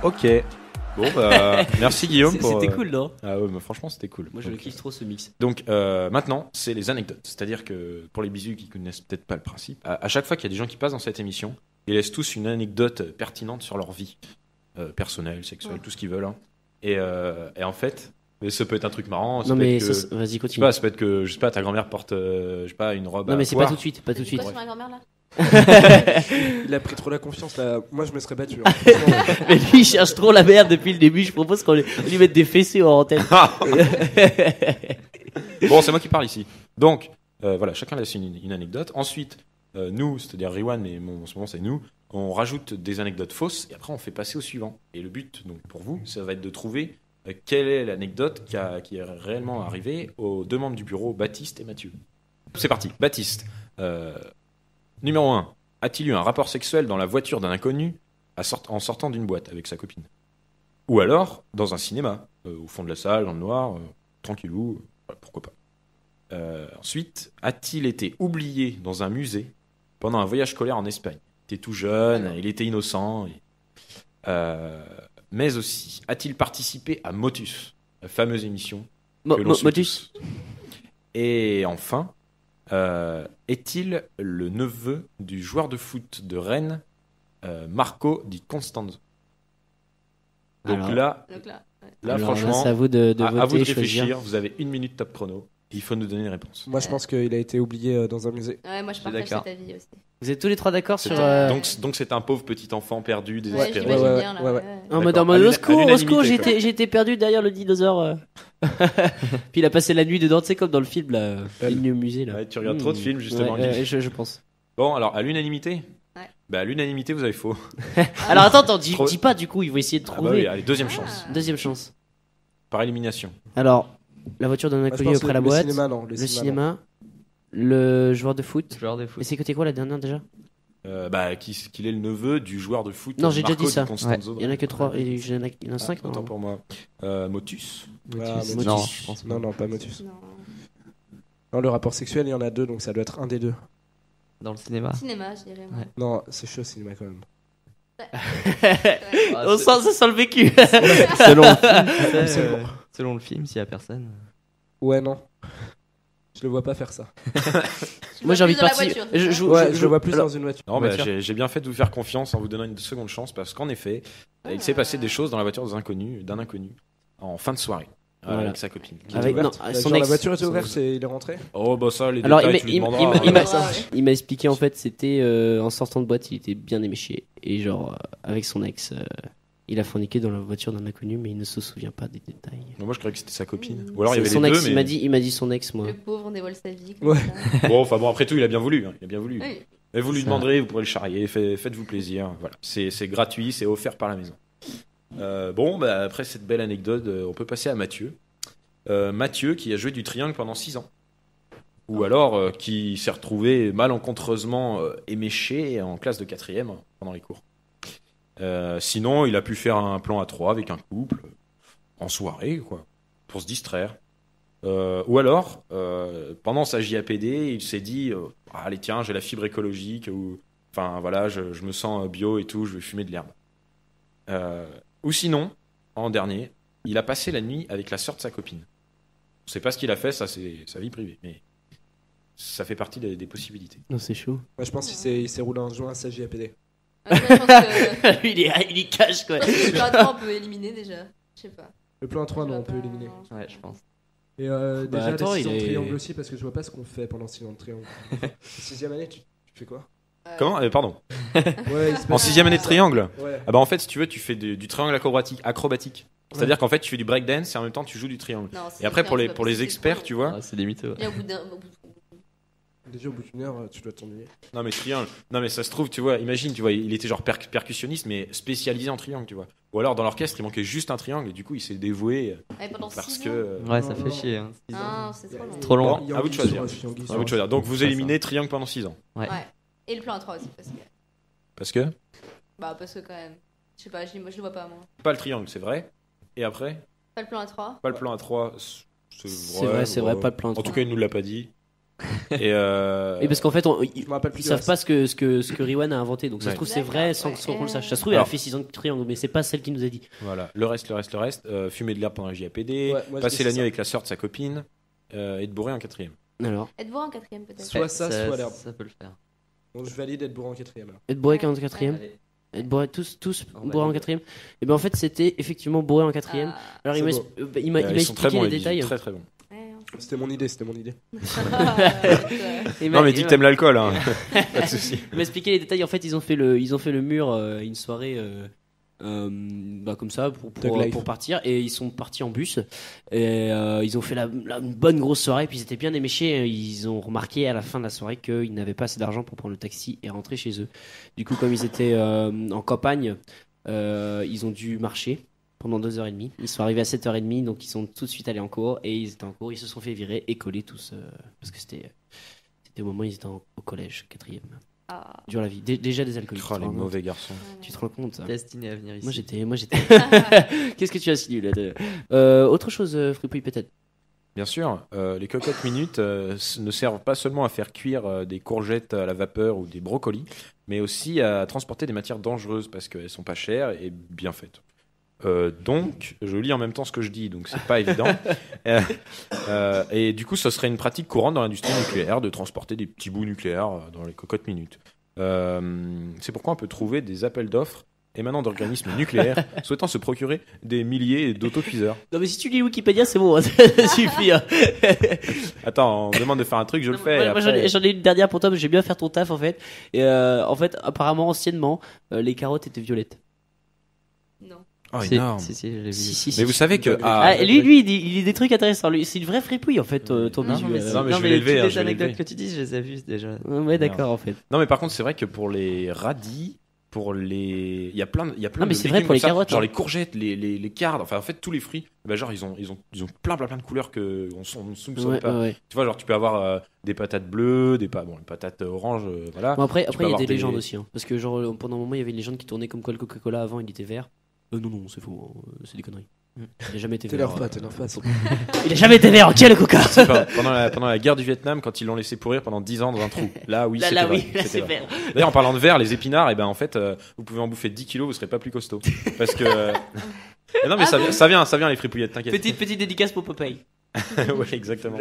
Ok. Bon, bah, merci Guillaume. C'était cool, non? Ah ouais, franchement, c'était cool. Moi, je Donc, kiffe trop ce mix. Donc maintenant, c'est les anecdotes. C'est-à-dire que pour les bisous qui connaissent peut-être pas le principe, à chaque fois qu'il y a des gens qui passent dans cette émission, ils laissent tous une anecdote pertinente sur leur vie personnelle, sexuelle, tout ce qu'ils veulent. Hein. Et en fait, mais ça peut être un truc marrant. Ça Non, peut mais être que, vas-y, je sais continue. pas, ça peut être que je sais pas, ta grand-mère porte, je sais pas, une robe. Non, à mais c'est poire. pas tout de suite, pas tout de suite. Quoi sur ma grand-mère là? Il a pris trop la confiance là. Moi, je me serais battu. Hein. Franchement, Mais lui, il cherche trop la merde depuis le début. Je propose qu'on lui mette des fessées en antenne. Bon, c'est moi qui parle ici. Donc voilà, chacun laisse une anecdote. Ensuite, nous, c'est-à-dire Riwan et en ce moment c'est nous, on rajoute des anecdotes fausses et après on fait passer au suivant. Et le but, donc pour vous, ça va être de trouver quelle est l'anecdote qui est réellement arrivée aux deux membres du bureau, Baptiste et Mathieu. C'est parti, Baptiste. Numéro 1. A-t-il eu un rapport sexuel dans la voiture d'un inconnu en sortant d'une boîte avec sa copine? Ou alors dans un cinéma, au fond de la salle, dans le noir, tranquillou, pourquoi pas. Ensuite, a-t-il été oublié dans un musée pendant un voyage scolaire en Espagne? Il était tout jeune, il était innocent. Mais aussi, a-t-il participé à Motus, la fameuse émission que l'on suit Motus. tous? Et enfin, est-il le neveu du joueur de foot de Rennes, Marco Di Constanzo? Donc Alors, là, Donc là, ouais. Alors, franchement, c'est à vous de à voter, vous de choisir. réfléchir. Vous avez 1 minute top chrono. Il faut nous donner une réponse. moi, je pense qu'il a été oublié dans un musée. Ouais, moi je suis partage d'accord. cet avis aussi. Vous êtes tous les trois d'accord sur. Donc c'est un pauvre petit enfant perdu, Ouais, désespéré. j'imagine ouais, bien là. ouais, ouais. ouais. En D'accord. mode À au secours, au l'unanimité, secours, quoi. j'ai été perdu derrière le dinosaure. Puis il a passé la nuit dedans, tu sais, comme dans le film, là, il est au musée, là. Ouais, tu regardes trop de films, justement, Ouais, Guy. je pense. Bon, alors à l'unanimité. Ouais. Bah à l'unanimité, vous avez faux. Alors attends, dis Trop- pas du coup, il faut essayer de Ah bah trouver. oui, allez, deuxième chance. Deuxième chance. Par élimination. Alors, la voiture d'un Moi, je inconnu pense après la le boîte, cinéma, non. le non. cinéma, le joueur de foot. Joueur de Et foot. c'est côté quoi la dernière déjà? Qu'il est le neveu du joueur de foot. Non, j'ai déjà Marco dit ça. Di Constanzo. Il y en a que 3, et il y en a 5. Autant pour moi. Motus. Ah, Motus. Motus. Non, je pense pas. Non, pas Motus. Non. Non, le rapport sexuel, il y en a 2, donc ça doit être un des 2. Dans le cinéma. Cinéma, je dirais. Moi. Ouais. Non, c'est chaud, cinéma quand même. Ah, On sent, ça sent le vécu. selon le film, tu sais, Absolument. selon le film, s'il y a personne. Ouais, non. Je le vois pas faire ça. Moi j'ai envie de Plus dans la participer. voiture. Ouais, je le vois plus alors, dans une voiture. Non, bah, Voiture. j'ai bien fait de vous faire confiance en vous donnant une seconde chance parce qu'en effet, il s'est passé des choses dans la voiture d'un inconnu en fin de soirée Voilà. avec sa copine. Qui était avec- ouverte. non, son Genre, ex. la voiture était Son ouverte ex. et il est rentré. Oh bah ça, les Alors, détails, il tu lui m'a- demanderas. il m'a- Ah, ouais. Il m'a expliqué en fait, c'était en sortant de boîte, il était bien éméché. Et genre, avec son ex, il a forniqué dans la voiture d'un inconnu, mais il ne se souvient pas des détails. Moi je croyais que c'était sa copine. Ou alors il y avait son les ex, deux, il mais m'a dit son ex, moi. Le pauvre, on dévoile sa vie. comme Ouais. ça. bon, enfin bon, après tout, il a bien voulu. Hein. Il a bien voulu. Oui. Mais vous lui Ça. demanderez, vous pourrez le charrier, faites-vous plaisir. Voilà, c'est gratuit, c'est offert par la maison. Bon, bah, après cette belle anecdote, on peut passer à Mathieu. Mathieu qui a joué du triangle pendant 6 ans. Ou alors qui s'est retrouvé malencontreusement éméché en classe de 4e pendant les cours. Sinon, il a pu faire un plan à 3 avec un couple, en soirée, quoi, pour se distraire. Ou alors, pendant sa JAPD, il s'est dit allez, tiens, j'ai la fibre écologique, ou enfin voilà, je me sens bio et tout, je vais fumer de l'herbe. Ou sinon, en dernier, il a passé la nuit avec la sœur de sa copine. On sait pas ce qu'il a fait, ça c'est sa vie privée, mais ça fait partie des possibilités. Non, c'est chaud. Moi, je pense qu'il s'est roulé un joint à sa JAPD. Ouais, je pense que il y cache quoi. le plan 3, on peut éliminer déjà. Je sais pas. Le plan 3, Je non, vois on peut pas. éliminer. Ouais, je pense. Et Bah, déjà, attends, les 6 ans il de est- triangle aussi, parce que je vois pas ce qu'on fait pendant 6 ans de triangle. 6ème année, tu fais quoi? Comment Pardon. Ouais, il se En passe- 6e année de triangle. Ouais. Ah bah en fait, si tu veux, tu fais du triangle acrobatique. C'est-à-dire qu'en fait, tu fais du breakdance et en même temps, tu joues du triangle. Non, c'est Et après, pour c'est les pas experts, possible, tu vois. Ah, c'est limite. Ouais. Et au bout d'un. Déjà, au bout d'une heure, tu dois t'ennuyer. Non mais triangle. Non mais ça se trouve, tu vois. Imagine, tu vois, il était genre percussionniste, mais spécialisé en triangle, tu vois. Ou alors dans l'orchestre, il manquait juste un triangle et du coup, il s'est dévoué Ouais, pendant parce 6 que. ans. Ouais, Non, ça non. fait chier. Hein, 6 ans. Ah, c'est trop long. Trop long. Bon, à vous de choisir. À vous de choisir. Donc vous Ça, éliminez triangle pendant 6 ans. Ouais. Ouais. Et le plan à 3 aussi, parce que. Parce que Parce que quand même. Je sais pas, je le vois pas moi. pas le triangle, c'est vrai. Et après, Pas le plan à 3. pas le plan à 3. C'est vrai, pas le plan à En tout trois. cas, il nous l'a pas dit. Et Et parce qu'en fait, Je me rappelle plus ils du savent reste. pas ce que Riwan a inventé. Donc ça se Ouais. trouve c'est vrai sans qu'on le sache. Ça se trouve, elle a Alors. fait 6 ans de triangle, mais c'est pas celle qui nous a dit. voilà, le reste, fumer de l'herbe pendant la JAPD, Ouais, moi, je passer dis la ça. nuit avec la sœur de sa copine, et de bourrer en 4ème. Alors, Êtes-vous en 4ème peut-être Soit ça, soit l'herbe. Ça peut le faire. Donc je valide être bourré en 4ème. alors. être bourré en 4ème. Allez. Être bourré tous On bourré en valide. 4ème. Et ben en fait, c'était effectivement bourré en 4ème. Ah. Alors C'est il m'a beau. il m'a Ils sont très expliqué bons, les les détails. bisous, très très bons. Ouais, hein. C'était mon idée. Il Non, m'a- mais il dis que m'a- t'aimes l'alcool, hein. Pas de soucis. Il m'a expliqué les détails. En fait, ils ont fait le mur une soirée comme ça Thug life. pour partir, et ils sont partis en bus et ils ont fait une bonne grosse soirée, puis ils étaient bien éméchés. Ils ont remarqué à la fin de la soirée qu'ils n'avaient pas assez d'argent pour prendre le taxi et rentrer chez eux. Du coup, comme ils étaient en campagne, ils ont dû marcher pendant 2h30. Ils sont arrivés à 7h30, donc ils sont tout de suite allés en cours, et ils étaient en cours, ils se sont fait virer et coller tous parce que c'était au moment où ils étaient au collège, 4ème. Ah. Dur la vie. Déjà des alcooliques. Oh, tu te les rends compte. mauvais garçons. Tu te rends compte ça. Destiné à venir ici. Moi j'étais. Qu'est-ce que tu as signé là autre chose, Fripouille peut-être. Bien sûr, les cocottes minutes ne servent pas seulement à faire cuire des courgettes à la vapeur ou des brocolis, mais aussi à transporter des matières dangereuses parce qu'elles sont pas chères et bien faites. Donc, je lis en même temps ce que je dis, donc c'est pas évident. Et du coup, ce serait une pratique courante dans l'industrie nucléaire de transporter des petits bouts nucléaires dans les cocottes minutes. C'est pourquoi on peut trouver des appels d'offres émanant d'organismes nucléaires souhaitant se procurer des milliers d'autocuiseurs. Non mais si tu lis Wikipédia c'est bon, hein, ça suffit. Hein. Attends, on me demande de faire un truc, je le fais. Moi, et moi, après- j'en ai une dernière pour toi, mais j'ai bien faire ton taf en fait. Et en fait, apparemment anciennement, les carottes étaient violettes. Non. Oh, Si, énorme. si, je l'ai vu. Si. Mais vous savez que... Ah, lui, il dit des trucs intéressants. Lui, c'est une vraie fripouille en fait, ton Non, bisu. mais, Non, mais je vais toutes l'élever, hein, les je vais anecdotes l'élever. que tu dis, je les ai vues déjà. Ouais, d'accord en fait. Non, mais par contre, c'est vrai que pour les radis, pour les... Il y a plein Ah, de mais c'est vrai légumes pour les comme ça, carottes, genre hein. les courgettes, les cardes, enfin en fait tous les fruits, bah, genre ils ont plein de couleurs que on soupçonne Ouais, pas. ouais. Tu vois, genre tu peux avoir des patates bleues, des patates oranges, voilà. Bon, après, peux il y a avoir des des- légendes aussi. Hein, parce que genre pendant un moment, il y avait une légende qui tournait comme quoi le Coca-Cola avant, il était vert. Non, c'est faux. C'est des conneries. Il a jamais été vert. T'énerve pas. Il a jamais été vert. Tiens le Coca. C'est pas- pendant la guerre du Vietnam, quand ils l'ont laissé pourrir pendant 10 ans dans un trou. Là, oui, Là, c'était vrai, oui, là, c'était c'est vrai. vert. D'ailleurs, en parlant de verre, les épinards, et ben en fait, vous pouvez en bouffer 10 kilos, vous serez pas plus costaud. Parce que. Mais non, mais ça vient les fripouillettes, t'inquiète. Petite dédicace pour Popeye. Ouais, exactement.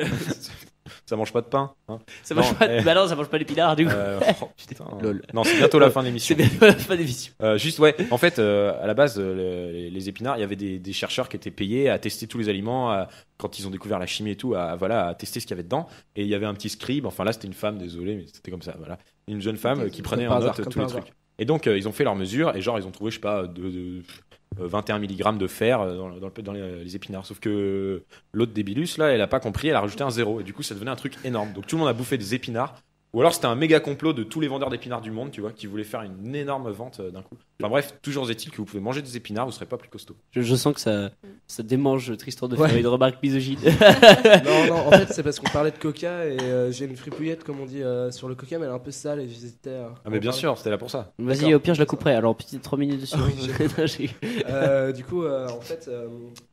Ça mange pas de pain. Hein. Ça mange Non, pas. Bah non, ça mange pas l'épinard du coup. Oh, putain. Lol. Non, c'est bientôt la fin de C'est l'émission. bien la fin d'émission. Juste, ouais, en fait, à la base, les épinards, il y avait des chercheurs qui étaient payés à tester tous les aliments, quand ils ont découvert la chimie et tout, à tester ce qu'il y avait dedans. Et il y avait un petit scribe, enfin là, c'était une femme, désolé, mais c'était comme ça, voilà. Une jeune femme qui prenait en note tous les trucs. Et donc, ils ont fait leurs mesures, et genre, ils ont trouvé, je sais pas, 21 mg de fer dans les épinards. Sauf que l'autre débilus, là, elle a pas compris, elle a rajouté un 0. Et du coup, ça devenait un truc énorme. Donc, tout le monde a bouffé des épinards. Ou alors c'était un méga complot de tous les vendeurs d'épinards du monde, tu vois, qui voulaient faire une énorme vente d'un coup. Enfin bref, toujours est-il que vous pouvez manger des épinards, vous serez pas plus costaud. Je sens que ça démange Tristan de Ouais. faire une remarque misogyne. Non, en fait, c'est parce qu'on parlait de coca et j'ai une fripouillette, comme on dit, sur le coca, mais elle est un peu sale et j'hésitais à. Ah mais bien sûr, c'était là pour ça. Vas-y, D'accord. au pire, je la couperai. Alors, petite 3 minutes dessus. Oui, Non, j'ai- Du coup, en fait,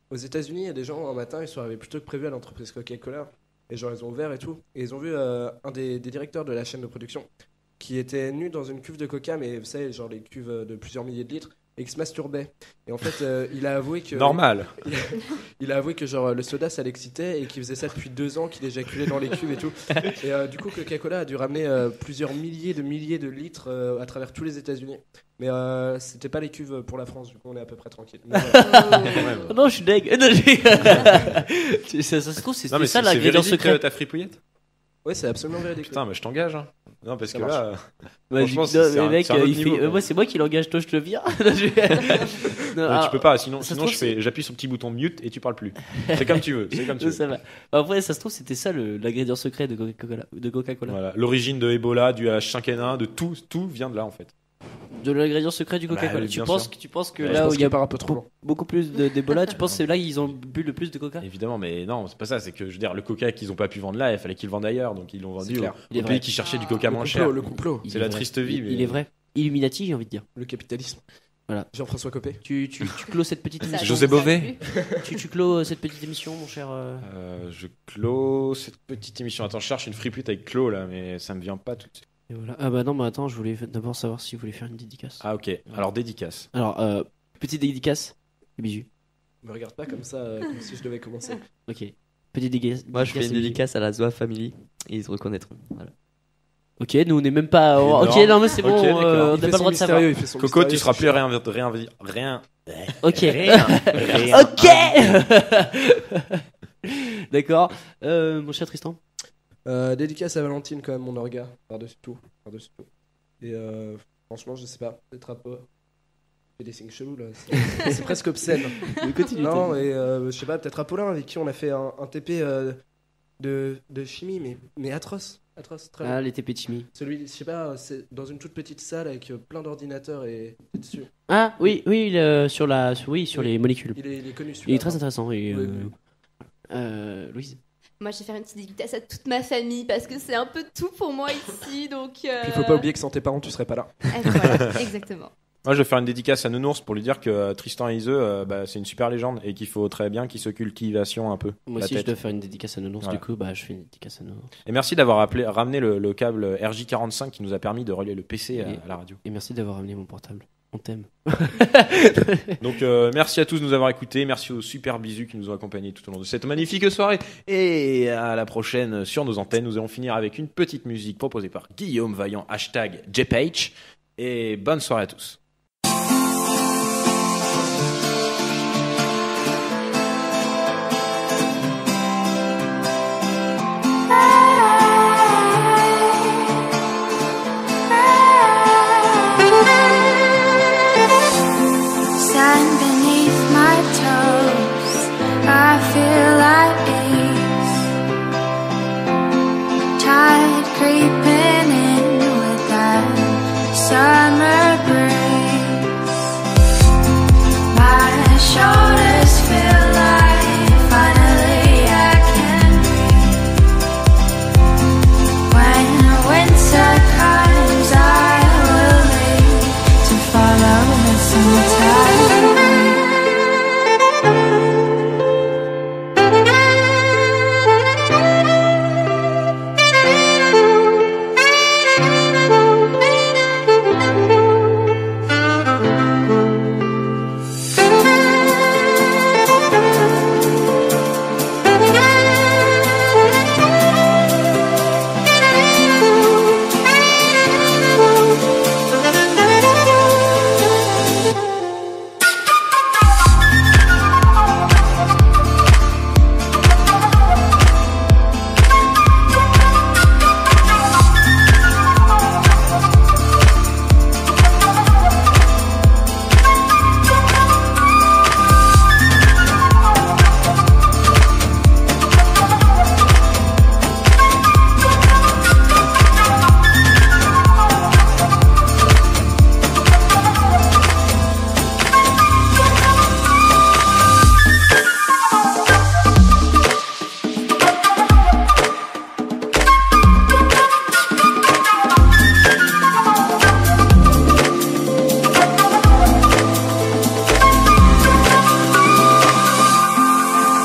aux États-Unis, il y a des gens un matin, ils sont arrivés plus tôt que prévu à l'entreprise Coca-Cola. Et genre, ils ont ouvert et tout. Et ils ont vu un des directeurs de la chaîne de production qui était nu dans une cuve de coca, mais vous savez, genre les cuves de plusieurs milliers de litres, et qui se masturbait. Et en fait, il a avoué que. Normal. Il a avoué que genre le soda ça l'excitait et qu'il faisait ça depuis 2 ans, qu'il éjaculait dans les cuves et tout. Et du coup, Coca-Cola a dû ramener plusieurs milliers de litres à travers tous les États-Unis. Mais c'était pas les cuves pour la France, du coup on est à peu près tranquille. Mais voilà. Oh non, je suis deg. Non, ça se trouve, Non c'était mais ça c'est l'ingrédient véridique secret. ta fripouillette. Ouais, c'est absolument véridique. Putain, mais je t'engage. Hein. Non parce Ça que marche. là, Ouais, franchement, je- non, c'est mais un- mec, c'est un autre il fait- niveau, quoi. moi, c'est moi qui l'engage, toi, je te vire. Non, tu peux pas. Sinon, ça se sinon trouve, j'appuie sur le petit bouton mute et tu parles plus. C'est comme tu veux. C'est comme tu non, veux. ça va. Après, ça se trouve, c'était ça l'ingrédient secret de Coca-Cola. De Coca-Cola. Voilà. L'origine de Ebola, du H5N1, de tout vient de là en fait. De l'ingrédient secret du Coca-Cola. Bah, tu bien penses sûr. que Je là où pense il y a qu'il part un peu trop loin. beaucoup plus d'Ebola, tu penses que c'est là qu'ils ont bu le plus de Coca? Évidemment, mais non, c'est pas ça. C'est que je veux dire, le Coca qu'ils ont pas pu vendre là, il fallait qu'ils le vendent ailleurs, donc ils l'ont vendu C'est clair. Il est au vrai. pays qui cherchait du Coca Le moins complot, cher. le complot, Il C'est est la vrai. triste vie. Il est vrai. Illuminati, j'ai envie de dire. le capitalisme. Voilà. Jean-François Copé. Tu clôt cette petite Ça, émission. José ça Bové. plus. Tu clôt cette petite émission, mon cher. Je clôt cette petite émission. Attends, je cherche une fripute avec Clos là, mais ça me vient pas tout de suite. Et voilà. Ah bah non, mais attends, je voulais d'abord savoir si vous voulez faire une dédicace. Ah ok, alors dédicace. Alors, petite dédicace. Les bisous. Me regarde pas comme ça, comme si je devais commencer. Ok. Petite dédicace. Moi, je fais une les bisous. dédicace à la Zoa Family. Ils se reconnaîtront. Voilà. Ok, nous on n'est même pas. Ok, Énorme. non, mais c'est Ok, bon, d'accord. on Il n'a fait pas le son droit de savoir. mystérieux, il fait son Coco, tu mystérieux, seras c'est plus chiant. rien. Ok. Ok. D'accord. Mon cher Tristan. Dédicace à Valentine quand même, mon orga, par-dessus tout. Et franchement, je sais pas, peut-être un peu. Fait des signes chelous là, c'est presque obscène. Continue. Non, et je sais pas, peut-être Apollin avec qui on a fait un TP de chimie, mais atroce, très Ah, les TP de chimie. Celui, je sais pas, c'est dans une toute petite salle avec plein d'ordinateurs et dessus. Ah, oui, sur les molécules. Il est connu Il celui-là. est très intéressant. Et, Oui, Louise. Moi, je vais faire une petite dédicace à toute ma famille parce que c'est un peu tout pour moi ici. Donc, Puis il faut pas oublier que sans tes parents, tu serais pas là. Voilà, exactement. Moi, je vais faire une dédicace à Nounours pour lui dire que Tristan et Iseux, c'est une super légende et qu'il faut très bien qu'il se cultivation un peu. Moi la aussi, je tête. dois faire une dédicace à Nounours. Voilà. Du coup, bah, je fais une dédicace à Nounours. Et merci d'avoir ramené le câble RJ45 qui nous a permis de relier le PC à la radio. Et merci d'avoir amené mon portable. On t'aime. Donc merci à tous de nous avoir écoutés, merci aux super bisous qui nous ont accompagnés tout au long de cette magnifique soirée. Et à la prochaine sur nos antennes. Nous allons finir avec une petite musique proposée par Guillaume Vaillant, #JPH. Et bonne soirée à tous. Sand beneath my toes, I feel at ease. Tide creeping in with that summer breeze. My shoulders feel like finally I can breathe. When winter comes, I will leave to follow the summertime.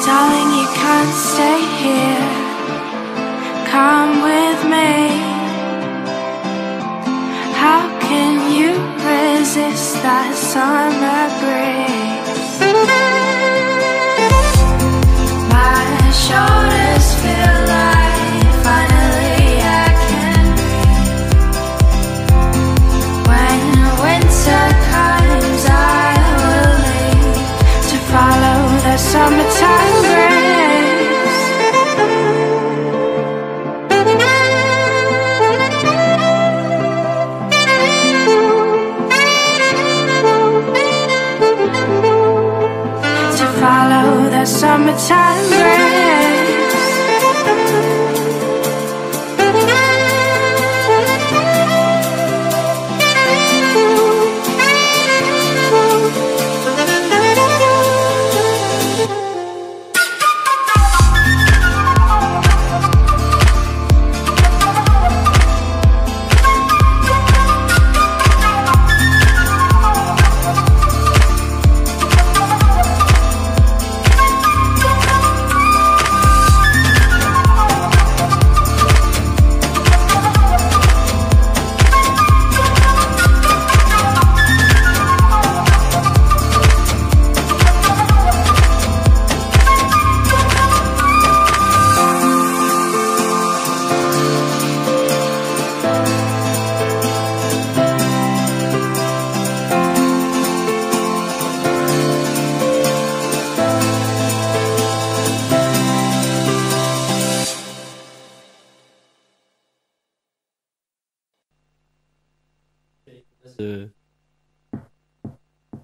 Darling, you can't stay here. Come with me. How can you resist that summer breeze? My shoulders feel like finally I can breathe. When winter comes, I will leave to follow the summertime breeze.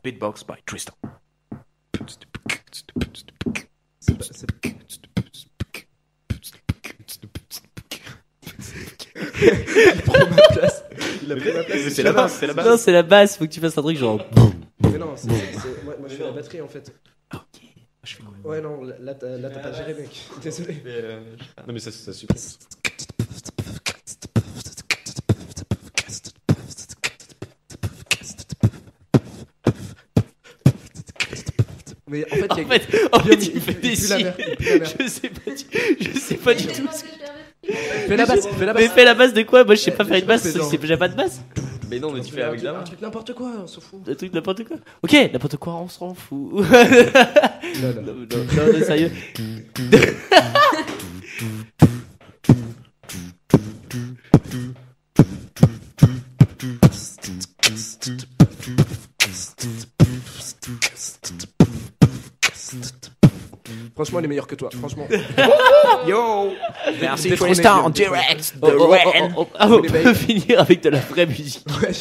Beatbox by Tristan. C'est pas- c'est- Il prend ma place. Il a pris ma place. C'est la basse, c'est la basse. Non, c'est la basse, faut que tu fasses un truc genre. Mais non, moi je fais la batterie en fait. Je fais quoi? Ouais, non, là t'as pas géré, mec. Désolé. Non, mais ça suffit. Mais en fait, En il y a- fait, il fait des il pue la signes. merde, il pue la merde. Je sais pas du tout. Fais la basse, fais la Mais basse. fais la basse de quoi? Moi, je sais pas faire une basse. Fais genre- C'est déjà pas de basse. Mais non, mais tu fais avec la main. Un truc n'importe quoi, on s'en fout. Un truc n'importe quoi. Ok, n'importe quoi, on s'en fout. Non, Non, sérieux. Franchement, il est meilleur que toi, franchement. Yo! Merci Détrôné, Tristan en détrôné. direct Oh, de oh, oh, Rennes. oh, oh. Ah, on peut finir avec de la vraie musique. Ouais,